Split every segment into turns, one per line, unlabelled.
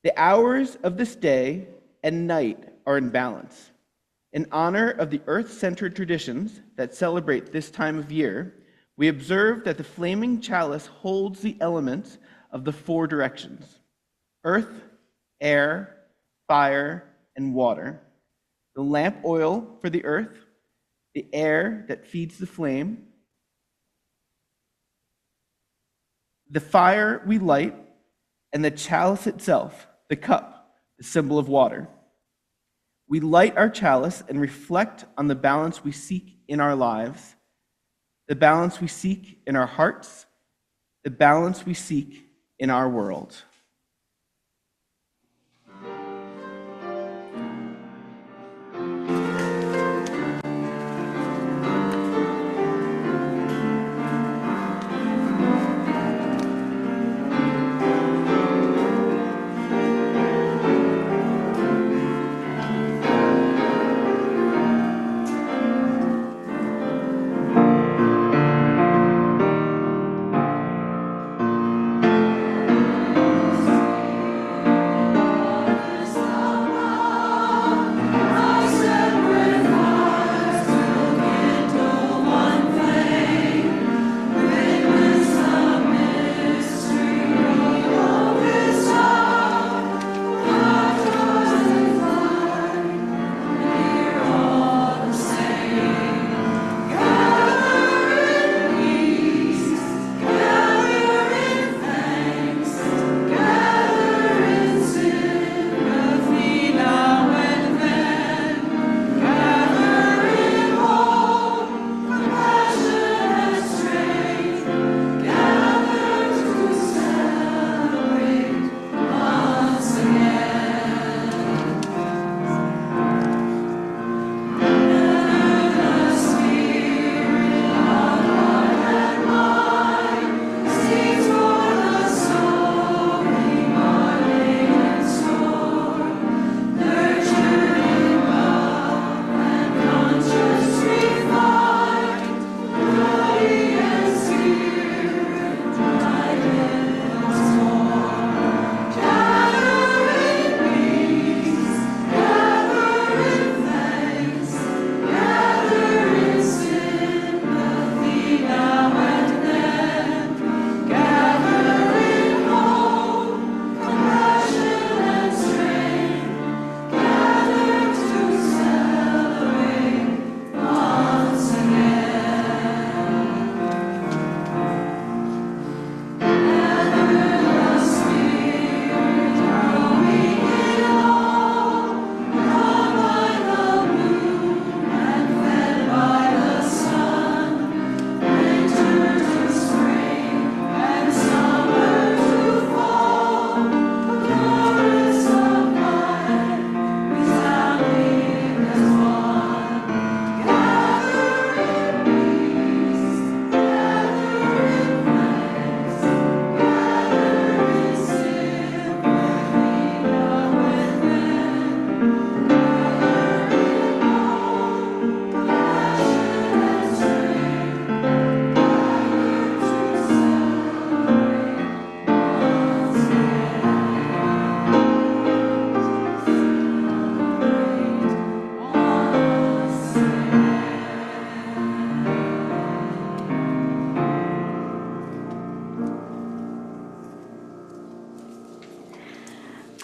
The hours of this day and night are in balance. In honor of the earth-centered traditions that celebrate this time of year, we observe that the flaming chalice holds the elements of the four directions: earth, air, fire, and water. The lamp oil for the earth, the air that feeds the flame, the fire we light, and the chalice itself, the cup, the symbol of water. We light our chalice and reflect on the balance we seek in our lives, the balance we seek in our hearts, the balance we seek in our world.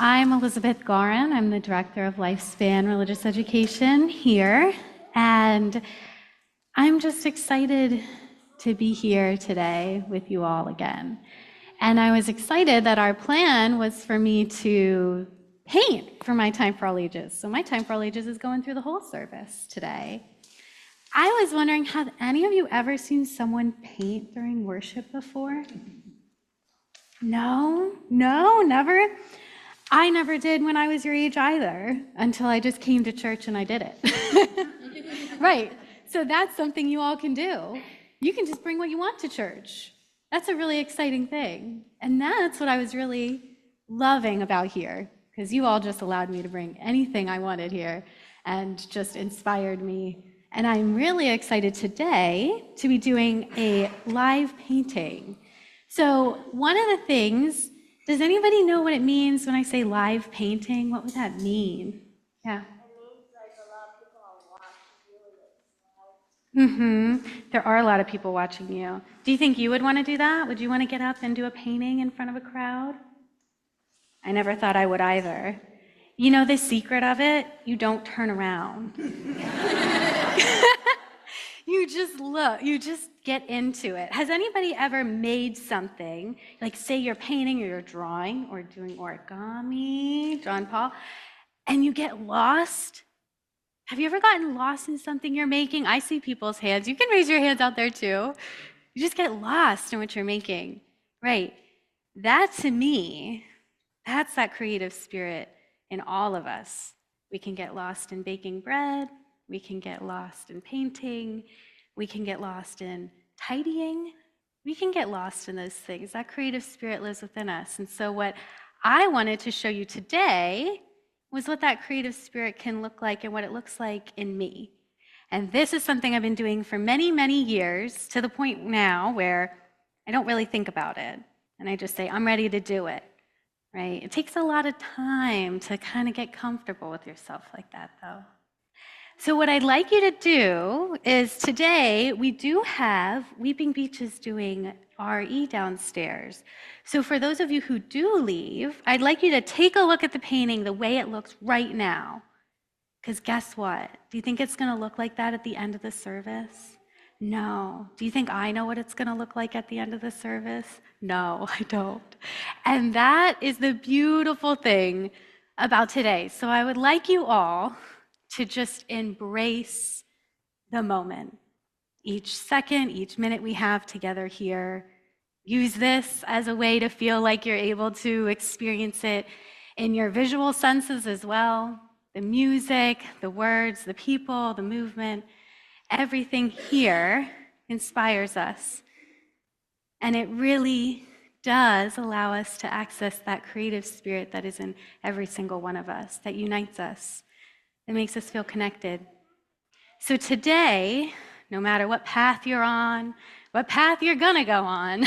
I'm Elizabeth Garin. I'm the Director of Lifespan Religious Education here, and I'm just excited to be here today with you all again. And I was excited that our plan was for me to paint for my Time for All Ages. So my Time for All Ages is going through the whole service today. I was wondering, have any of you ever seen someone paint during worship before? No, never? I never did when I was your age either, until I just came to church and I did it. Right, so that's something you all can do. You can just bring what you want to church. That's a really exciting thing. And that's what I was really loving about here, because you all just allowed me to bring anything I wanted here and just inspired me. And I'm really excited today to be doing a live painting. So one of the things Does anybody know what it means when I say live painting? What would that mean? Yeah. There are a lot of people watching you. Do you think you would want to do that? Would you want to get up and do a painting in front of a crowd? I never thought I would either. You know the secret of it? You don't turn around. You just look, you just get into it. Has anybody ever made something, like say you're painting or you're drawing or doing origami, John Paul, and you get lost? Have you ever gotten lost in something you're making? I see people's hands. You can raise your hands out there too. You just get lost in what you're making. Right. That to me, that's that creative spirit in all of us. We can get lost in baking bread. We can get lost in painting. We can get lost in tidying. We can get lost in those things. That creative spirit lives within us. And so what I wanted to show you today was what that creative spirit can look like and what it looks like in me. And this is something I've been doing for many, many years, to the point now where I don't really think about it. And I just say, I'm ready to do it, right? It takes a lot of time to kind of get comfortable with yourself like that, though. So what I'd like you to do is today we do have Weeping Beaches doing RE downstairs. So for those of you who do leave, I'd like you to take a look at the painting the way it looks right now. Because guess what? Do you think it's going to look like that at the end of the service? No. Do you think I know what it's going to look like at the end of the service? No, I don't. And that is the beautiful thing about today. So I would like you all to just embrace the moment. Each second, each minute we have together here, use this as a way to feel like you're able to experience it in your visual senses as well. The music, the words, the people, the movement, everything here inspires us. And it really does allow us to access that creative spirit that is in every single one of us, that unites us. It makes us feel connected. So today, no matter what path you're on, what path you're gonna go on,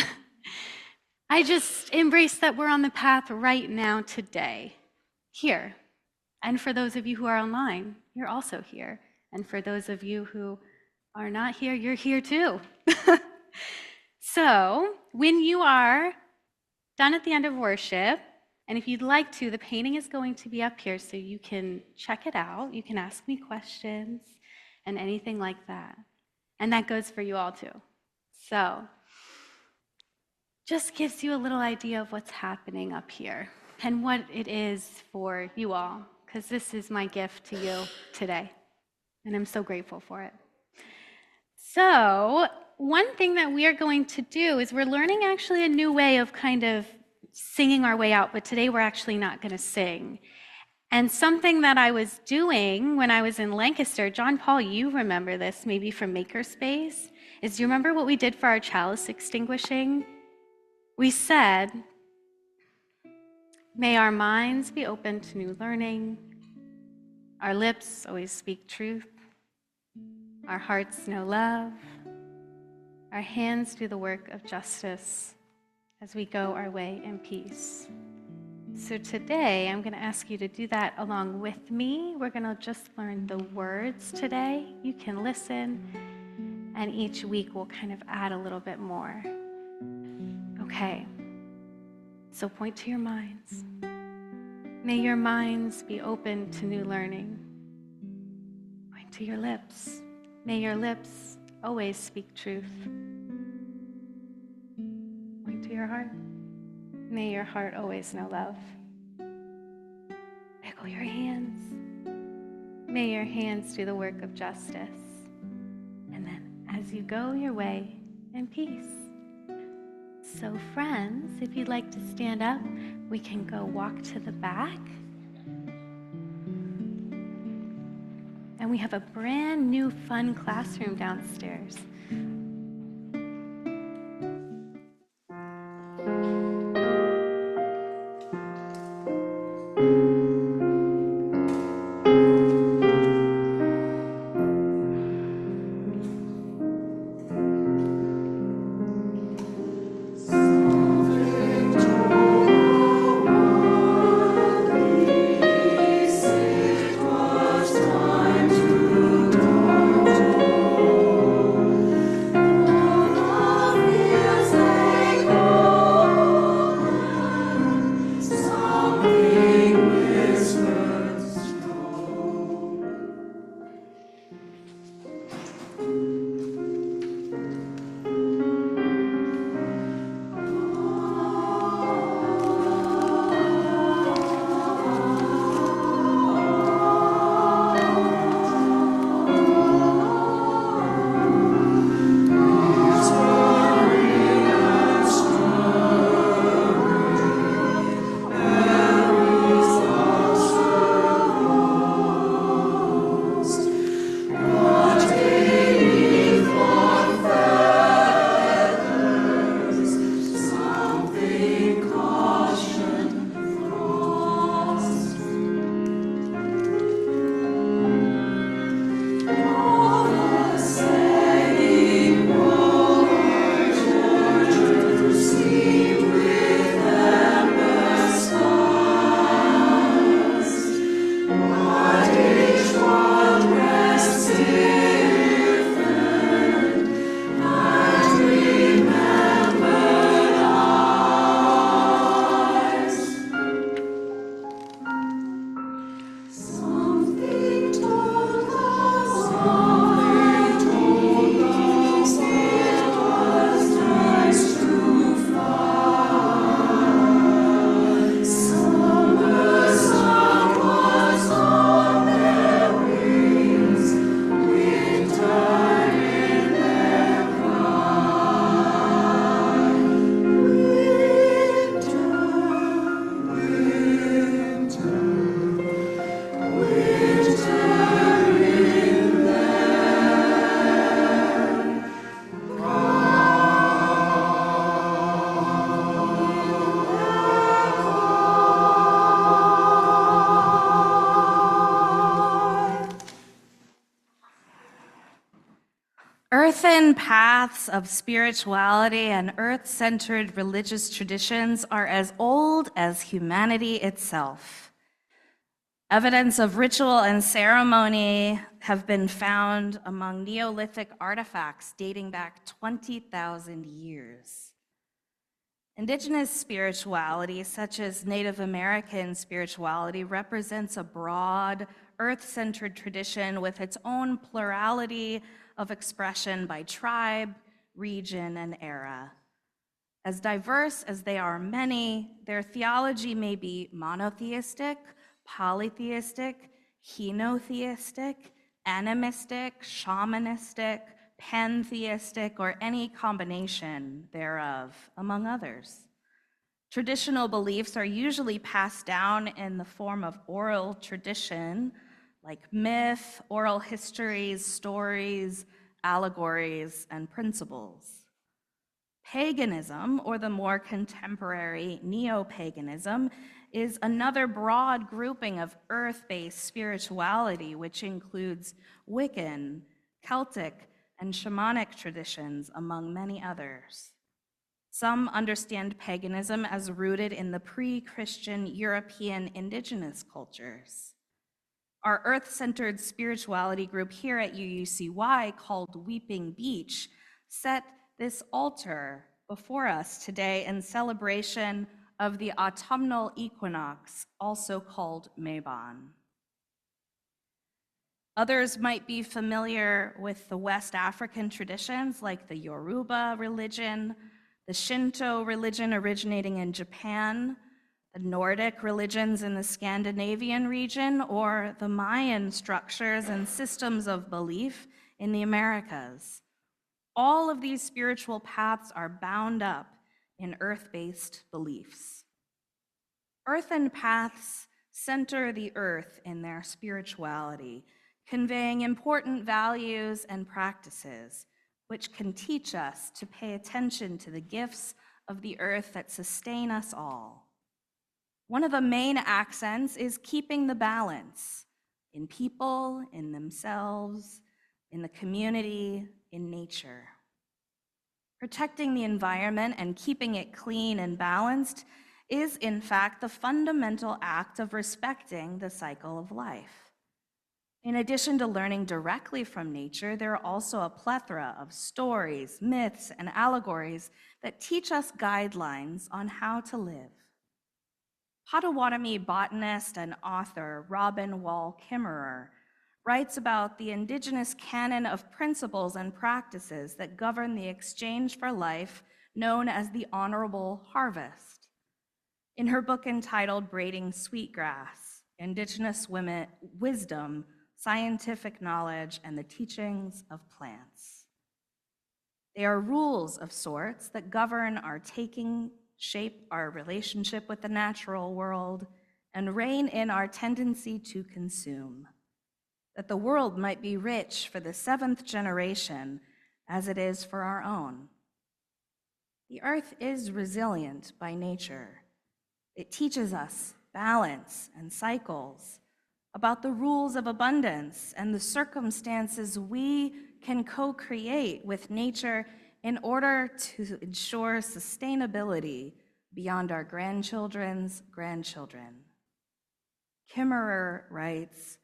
I just embrace that we're on the path right now today, here. And for those of you who are online, you're also here. And for those of you who are not here, you're here too. So when you are done at the end of worship, and if you'd like to, the painting is going to be up here so you can check it out. You can ask me questions and anything like that. And that goes for you all too. So just gives you a little idea of what's happening up here and what it is for you all, because this is my gift to you today. And I'm so grateful for it. So one thing that we are going to do is we're learning actually a new way of kind of singing our way out, but today we're actually not going to sing. And something that I was doing when I was in Lancaster, John Paul, you remember this maybe from Makerspace, is you remember what we did for our chalice extinguishing? We said, may our minds be open to new learning, our lips always speak truth, our hearts know love, our hands do the work of justice as we go our way in peace. So today, I'm going to ask you to do that along with me. We're going to just learn the words today. You can listen, and each week we'll kind of add a little bit more. Okay, so point to your minds. May your minds be open to new learning. Point to your lips. May your lips always speak truth. Point to your heart. May your heart always know love. Wiggle your hands. May your hands do the work of justice. And then as you go your way in peace. So friends, if you'd like to stand up, we can go walk to the back. And we have a brand new fun classroom downstairs.
earthen paths of spirituality and earth-centered religious traditions are as old as humanity itself. Evidence of ritual and ceremony have been found among Neolithic artifacts dating back 20,000 years. Indigenous spirituality, such as Native American spirituality, represents a broad, earth-centered tradition with its own plurality of expression by tribe, region, and era. As diverse as they are many, their theology may be monotheistic, polytheistic, henotheistic, animistic, shamanistic, pantheistic, or any combination thereof, among others. Traditional beliefs are usually passed down in the form of oral tradition, like myth, oral histories, stories, allegories, and principles. Paganism, or the more contemporary neo-paganism, is another broad grouping of earth-based spirituality, which includes Wiccan, Celtic, and shamanic traditions, among many others. Some understand paganism as rooted in the pre-Christian European indigenous cultures. Our earth-centered spirituality group here at UUCY, called Weeping Beach, set this altar before us today in celebration of the Autumnal Equinox, also called Mabon. Others might be familiar with the West African traditions like the Yoruba religion, the Shinto religion originating in Japan, the Nordic religions in the Scandinavian region, or the Mayan structures and systems of belief in the Americas. All of these spiritual paths are bound up in earth-based beliefs. Earthen paths center the earth in their spirituality, conveying important values and practices, which can teach us to pay attention to the gifts of the earth that sustain us all. One of the main accents is keeping the balance in people, in themselves, in the community, in nature. Protecting the environment and keeping it clean and balanced is, in fact, the fundamental act of respecting the cycle of life. In addition to learning directly from nature, there are also a plethora of stories, myths, and allegories that teach us guidelines on how to live. Potawatomi botanist and author Robin Wall Kimmerer writes about the indigenous canon of principles and practices that govern the exchange for life known as the honorable harvest. In her book entitled Braiding Sweetgrass, Indigenous Women, Wisdom, Scientific Knowledge, and the Teachings of Plants. They are rules of sorts that govern our taking shape our relationship with the natural world and rein in our tendency to consume, that the world might be rich for the 7th generation as it is for our own. The earth is resilient by nature. It teaches us balance and cycles, about the rules of abundance and the circumstances we can co-create with nature in order to ensure sustainability beyond our grandchildren's grandchildren. Kimmerer writes,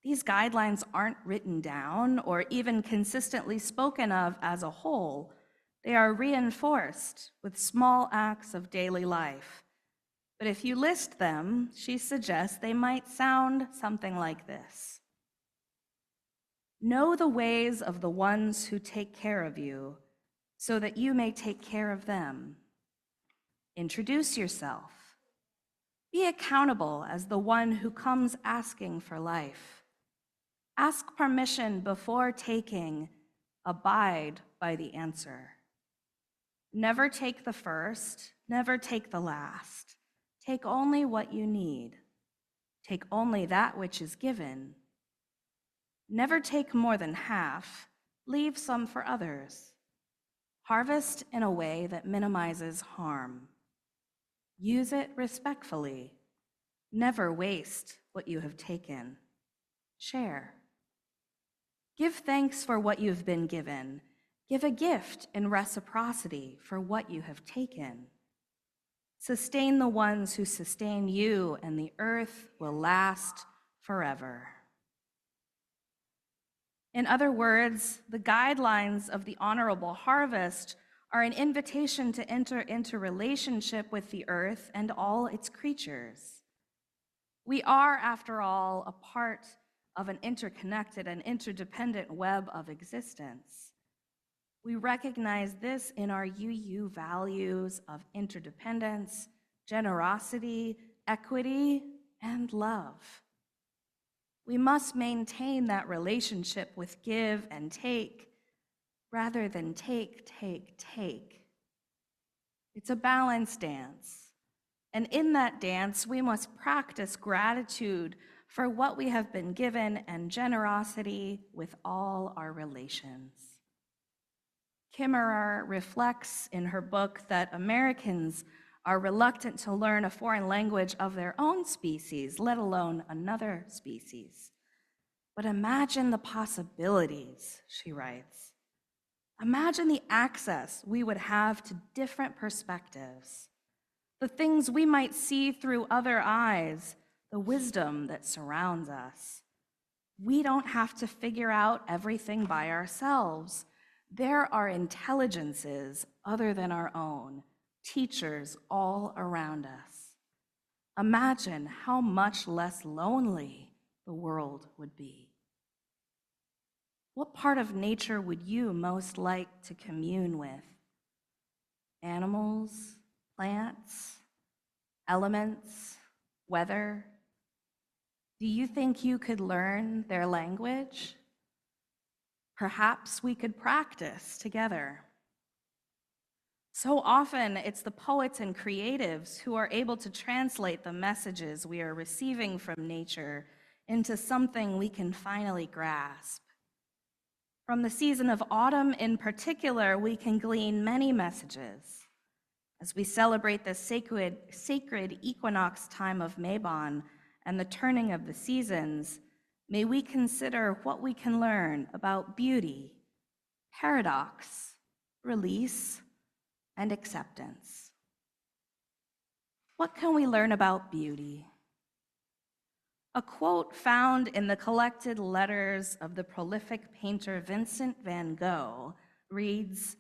"These guidelines aren't written down or even consistently spoken of as a whole. They are reinforced with small acts of daily life. But if you list them, she suggests they might sound something like this. Know the ways of the ones who take care of you, so that you may take care of them. Introduce yourself. Be accountable as the one who comes asking for life. Ask permission before taking. Abide by the answer. Never take the first, never take the last. Take only what you need. Take only that which is given. Never take more than half. Leave some for others. Harvest in a way that minimizes harm. Use it respectfully. Never waste what you have taken. Share. Give thanks for what you've been given, Give a gift in reciprocity for what you have taken. Sustain the ones who sustain you, and the earth will last forever. In other words, the guidelines of the honorable harvest are an invitation to enter into relationship with the earth and all its creatures. We are, after all, a part of an interconnected and interdependent web of existence. We recognize this in our UU values of interdependence, generosity, equity, and love. We must maintain that relationship with give and take rather than take, take, take. It's a balance dance. And in that dance, we must practice gratitude for what we have been given and generosity with all our relations. Kimmerer reflects in her book that Americans are reluctant to learn a foreign language of their own species, let alone another species. But imagine the possibilities, she writes. Imagine the access we would have to different perspectives, the things we might see through other eyes, the wisdom that surrounds us. We don't have to figure out everything by ourselves. There are intelligences other than our own, teachers all around us. Imagine how much less lonely the world would be. What part of nature would you most like to commune with? Animals, plants, elements, weather? Do you think you could learn their language? Perhaps we could practice together. So often, it's the poets and creatives who are able to translate the messages we are receiving from nature into something we can finally grasp. From the season of autumn in particular, we can glean many messages. As we celebrate the sacred equinox time of Mabon and the turning of the seasons, may we consider what we can learn about beauty, paradox, release, and acceptance. What can we learn about beauty? A quote found in the collected letters of the prolific painter Vincent van Gogh reads,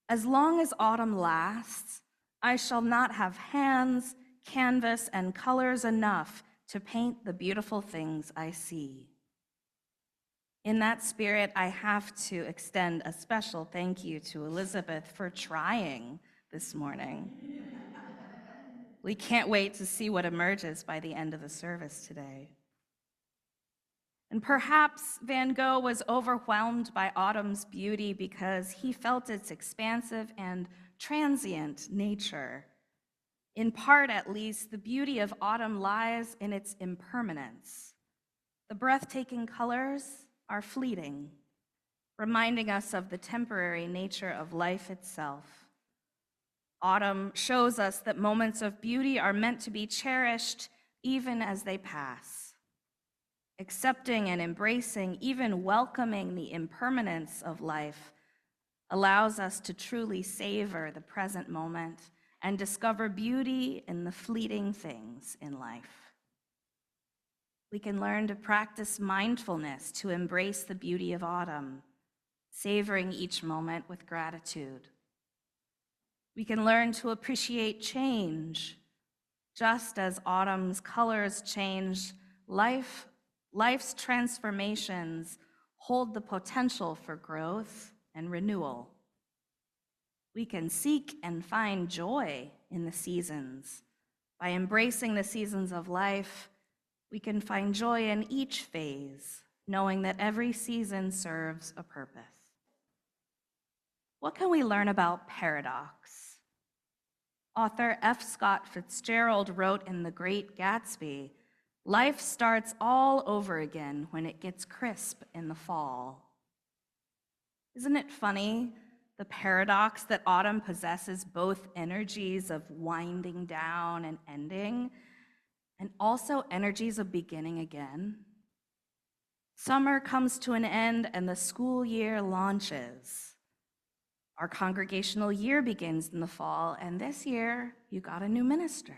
"As long as autumn lasts, I shall not have hands, canvas, and colors enough to paint the beautiful things I see." In that spirit, I have to extend a special thank you to Elizabeth for trying this morning. We can't wait to see what emerges by the end of the service today. And perhaps Van Gogh was overwhelmed by autumn's beauty because he felt its expansive and transient nature. In part, at least, the beauty of autumn lies in its impermanence. The breathtaking colors are fleeting, reminding us of the temporary nature of life itself. Autumn shows us that moments of beauty are meant to be cherished even as they pass. Accepting and embracing, even welcoming the impermanence of life allows us to truly savor the present moment and discover beauty in the fleeting things in life. We can learn to practice mindfulness to embrace the beauty of autumn, savoring each moment with gratitude. We can learn to appreciate change. Just as autumn's colors change, life's transformations hold the potential for growth and renewal. We can seek and find joy in the seasons. By embracing the seasons of life, we can find joy in each phase, knowing that every season serves a purpose. What can we learn about paradox? Author F. Scott Fitzgerald wrote in The Great Gatsby, "Life starts all over again when it gets crisp in the fall." Isn't it funny, the paradox that autumn possesses both energies of winding down and ending, and also energies of beginning again? Summer comes to an end and the school year launches. Our congregational year begins in the fall, and this year you got a new minister.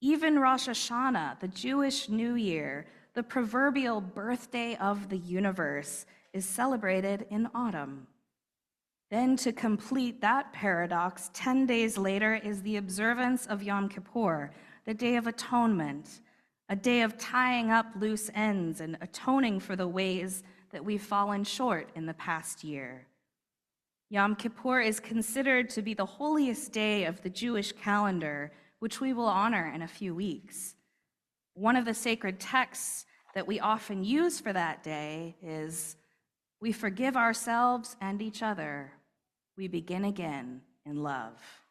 Even Rosh Hashanah, the Jewish New Year, the proverbial birthday of the universe, is celebrated in autumn. Then, to complete that paradox, 10 days later is the observance of Yom Kippur, the Day of Atonement, a day of tying up loose ends and atoning for the ways that we've fallen short in the past year. Yom Kippur is considered to be the holiest day of the Jewish calendar, which we will honor in a few weeks. One of the sacred texts that we often use for that day is, "We forgive ourselves and each other. We begin again in love."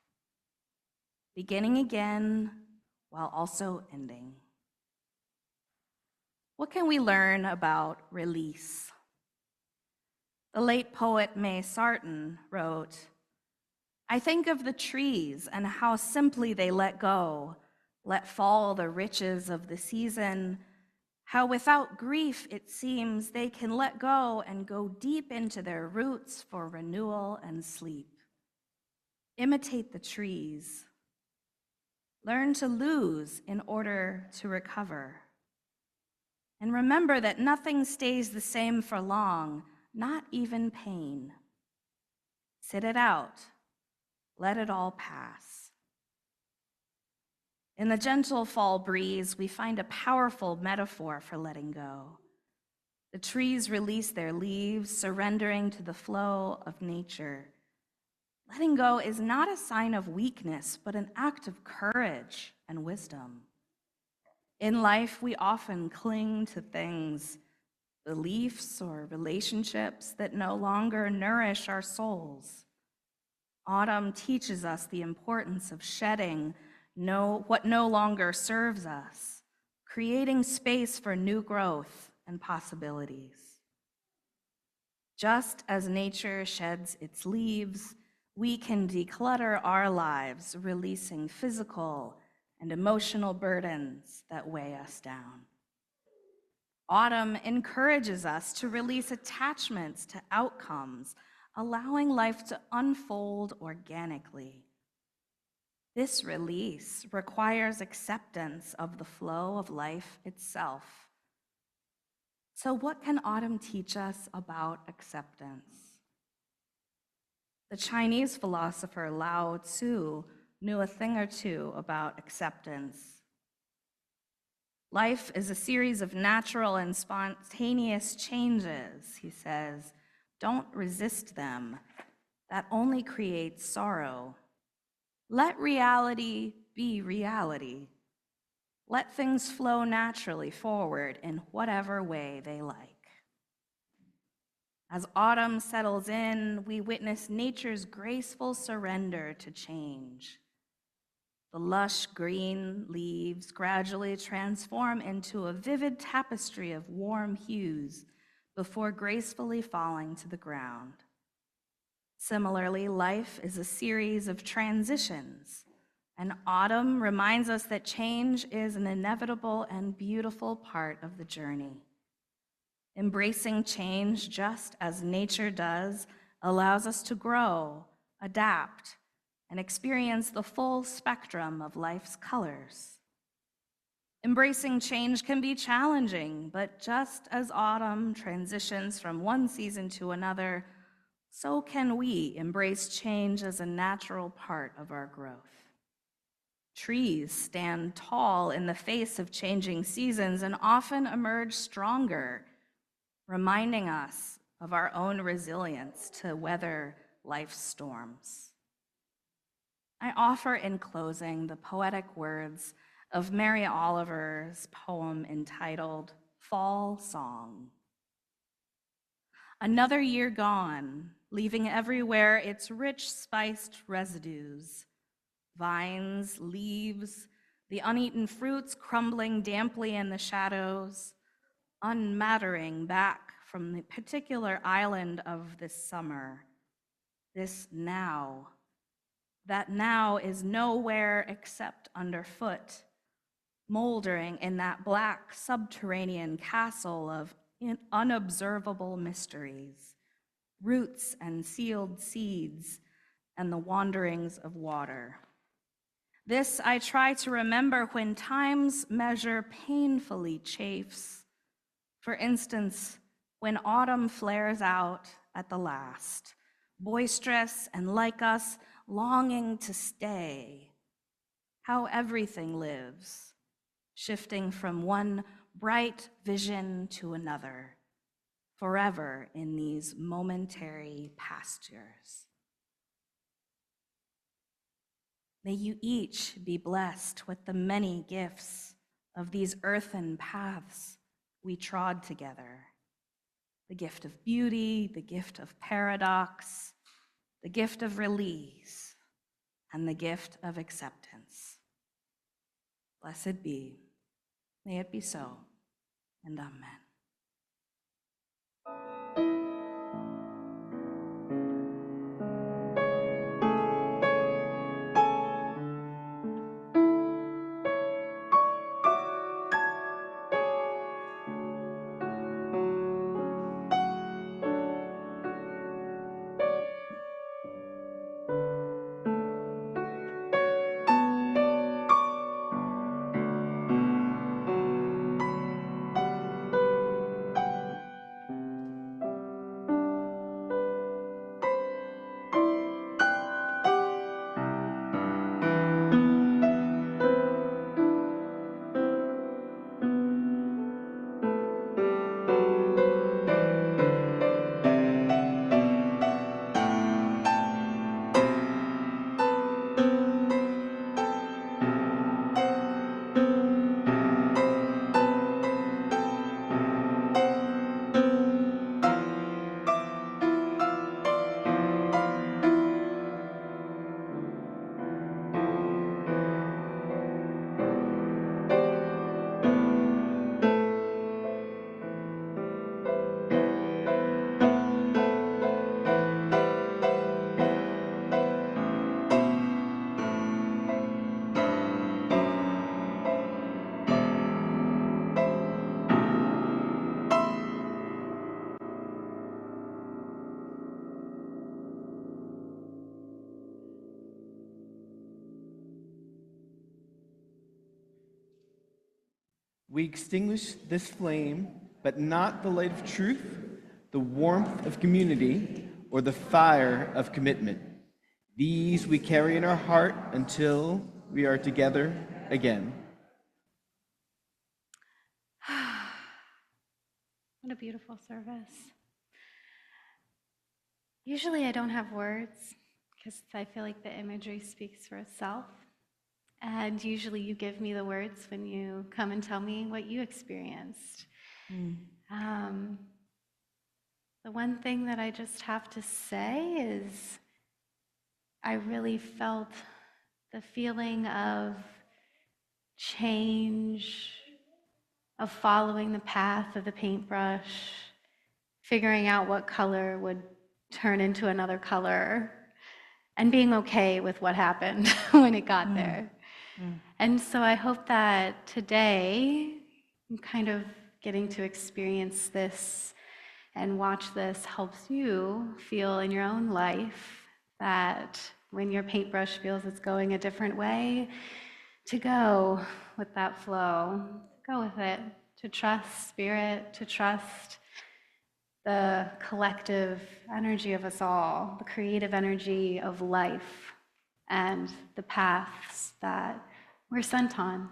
Beginning again while also ending. What can we learn about release? The late poet May Sarton wrote, "I think of the trees and how simply they let go, let fall the riches of the season, how without grief it seems they can let go and go deep into their roots for renewal and sleep. Imitate the trees. Learn to lose in order to recover. And remember that nothing stays the same for long, not even pain. Sit it out. Let it all pass." In the gentle fall breeze, we find a powerful metaphor for letting go. The trees release their leaves, surrendering to the flow of nature. Letting go is not a sign of weakness, but an act of courage and wisdom. In life, we often cling to things, beliefs or relationships that no longer nourish our souls. Autumn teaches us the importance of shedding what no longer serves us, creating space for new growth and possibilities. Just as nature sheds its leaves, we can declutter our lives, releasing physical and emotional burdens that weigh us down. Autumn encourages us to release attachments to outcomes, allowing life to unfold organically. This release requires acceptance of the flow of life itself. So, what can autumn teach us about acceptance? The Chinese philosopher Lao Tzu knew a thing or two about acceptance. Life is a series of natural and spontaneous changes, he says. Don't resist them. That only creates sorrow. Let reality be reality. Let things flow naturally forward in whatever way they like. As autumn settles in, we witness nature's graceful surrender to change. The lush green leaves gradually transform into a vivid tapestry of warm hues before gracefully falling to the ground. Similarly, life is a series of transitions, and autumn reminds us that change is an inevitable and beautiful part of the journey. Embracing change just as nature does allows us to grow, adapt, and experience the full spectrum of life's colors. Embracing change can be challenging, but just as autumn transitions from one season to another, so can we embrace change as a natural part of our growth. Trees stand tall in the face of changing seasons and often emerge stronger, reminding us of our own resilience to weather life's storms. I offer in closing the poetic words of Mary Oliver's poem entitled Fall Song. Another year gone, leaving everywhere its rich spiced residues, vines, leaves, the uneaten fruits crumbling damply in the shadows, unmattering back from the particular island of this summer, this now. That now is nowhere except underfoot, moldering in that black subterranean castle of unobservable mysteries, roots and sealed seeds, and the wanderings of water. This I try to remember when time's measure painfully chafes. For instance, when autumn flares out at the last, boisterous and like us, longing to stay. How everything lives, shifting from one bright vision to another, forever in these momentary pastures. May you each be blessed with the many gifts of these earthen paths we trod together. The gift of beauty, the gift of paradox, the gift of release, and the gift of acceptance. Blessed be. May it be so, and amen.
We extinguish this flame, but not the light of truth, the warmth of community, or the fire of commitment. These we carry in our heart until we are together again.
What a beautiful service. Usually I don't have words because I feel like the imagery speaks for itself. And usually you give me the words when you come and tell me what you experienced. The one thing that I just have to say is I really felt the feeling of change, of following the path of the paintbrush, figuring out what color would turn into another color, and being okay with what happened when it got there. And so I hope that today, I'm kind of getting to experience this and watch this helps you feel in your own life that when your paintbrush feels it's going a different way, to go with that flow, go with it, to trust spirit, to trust the collective energy of us all, the creative energy of life, and the paths that we're sent on.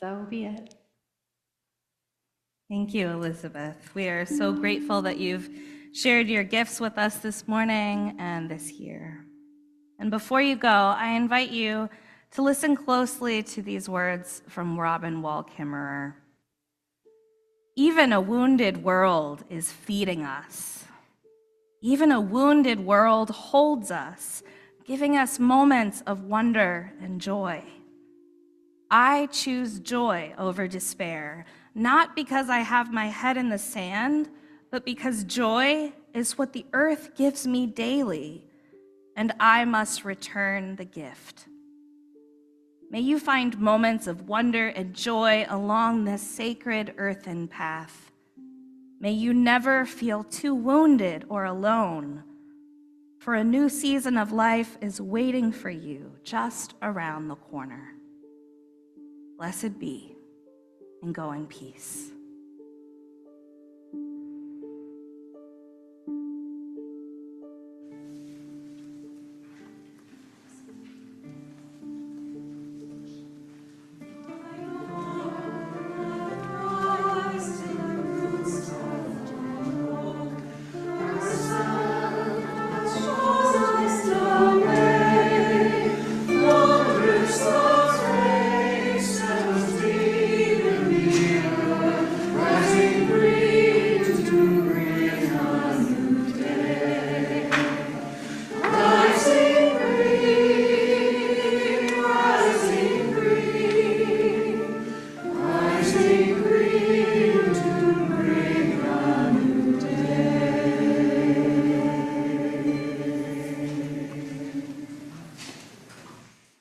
So be it.
Thank you, Elizabeth. We are so grateful that you've shared your gifts with us this morning and this year. And before you go, I invite you to listen closely to these words from Robin Wall Kimmerer. Even a wounded world is feeding us. Even a wounded world holds us, giving us moments of wonder and joy. I choose joy over despair, not because I have my head in the sand, but because joy is what the earth gives me daily, and I must return the gift. May you find moments of wonder and joy along this sacred earthen path. May you never feel too wounded or alone, for a new season of life is waiting for you just around the corner. Blessed be, and go in peace.